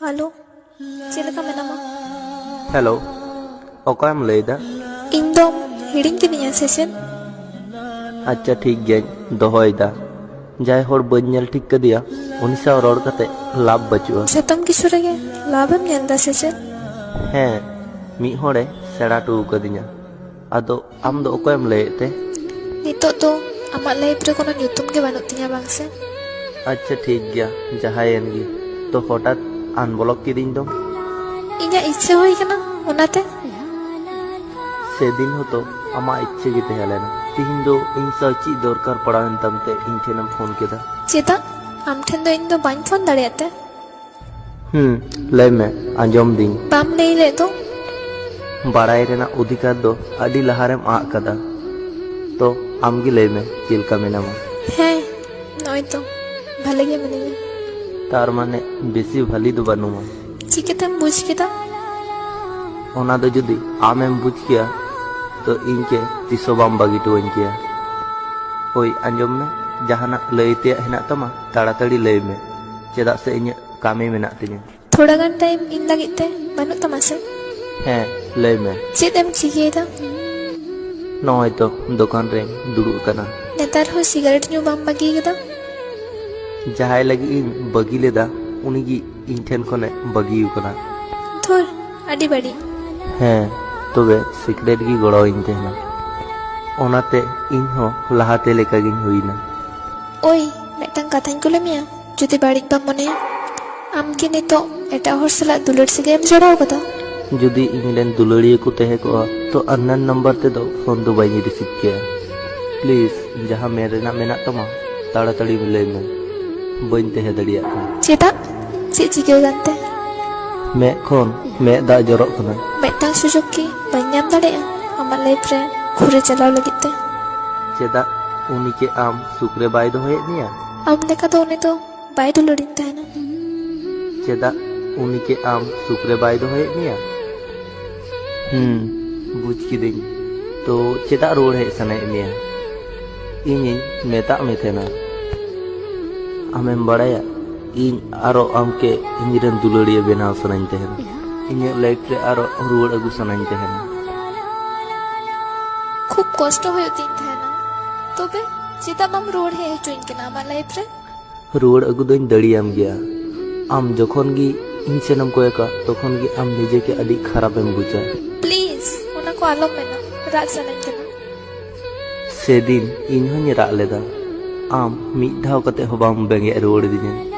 hello चेलका मेनामा hello ओकाम लेदा इन दो heading किदिया session अच्छा ठीक गया दोहयदा जाय होड़ बन नेल ठीक कदिया उनी साव रोड कते लाभ बचुआ जतम किछु रेगे लाभम नेलदा सेशन हैं मी होड़े सेड़ा टू कदिया आदो आम दो ओकाम लेते नितो तो आमा लाइफ रे कोनो न्यूतुम के बानुत तिया बांग से अच्छा ठीक गया जहायन गी तो हठात अनब्लॉक किदिन दो इᱧᱟᱜ इच्छा होई कना ओनाते सेदिन हो तो आमा इच्छा गी तहेलेना तिहिन दो इन सची दरकार पड़ान तमते इन ठेनम फोन केदा चेता आम ठेन दो इन दो बाइन फोन दाड़ेयाते लय में आंजम दिन बाम लई ले दो बाड़ाई रेना अधिकार दो अडी लहारेम आ कदा तो आमगी लय में चिलका मेनामा है नय तो भाले गे मिनिया तार माने बेसी भाली दो बानुमा चिकेतम बुझ केदा ओना दो जुदी आमेम बुझ किया तो इनके तिसो बाम बागी टुवन किया ओई आंजम में जहाना लयते हेना तमा ताड़ाताड़ी लय में चेदा से इने कामी मेना तिनी थोड़ा गान टाइम इन लागिते बानुत तमा से हैं लय में चेदम चिकेदा नय तो दुकान रे दुडु कना नेतार हो सिगरेट न्यू बाम बागी केदा जहाय लगी इन बगी लेदा उनीगी इन ठेन खने बगियु कना थोर अडी बड़ी हैं तबे सिगरेट की गड़ो इन तेना ओनाते इन हो लहाते लेका गिन हुईना ओई मेटन कथाñ को लेमिया जुदी बाड़ी बा मने आम के नितो एटा हर सला दुलड़ से गेम जोड़ाव कदा जुदी इंग्लैंड दुलड़िए को तहे को तो अननन नंबर ते दो फोन दो बाई रिसीव किया प्लीज जहां मेरे ना मेना तमा ताड़ाताड़ी मिले में बन तहे दड़िया चेता चे चिके जानते मैं खोन मैं दा जरो कना मेटन सुजुक की बन्याम दाड़ेया आमा लाइफ रे घुरे चलाव लगिते चेदा उनी के आम सुक्रे बाय दो है निया आम लेका तो उन्हें तो बाय दुलड़िन तहना चेदा उनी के आम सुक्रे बाय दो है निया बुझ की दिन तो चेदा रोड है सने निया इनी मेता में थे ना आमें बड़ाया इन आरो आम के इंजरन दुलड़िया बनाव सनाइन तहना इन लाइफ रे आरो रोड अगु सनाइन तहना खूब कष्ट होयो तीन तहना तोबे चेता बम रोड है जोइन के नामा लाइफ रे रोड अगु दोइन दड़ियाम गया आम जखन गी इन सेनम को एका तखन गी आम निजे के अडी खराब एम बुझा प्लीज ओना को आलम मेना राज सनाइन के सेदिन इन हनी राग लेदा आम मिद धाव कते हो बाम बेंगे रोड दिने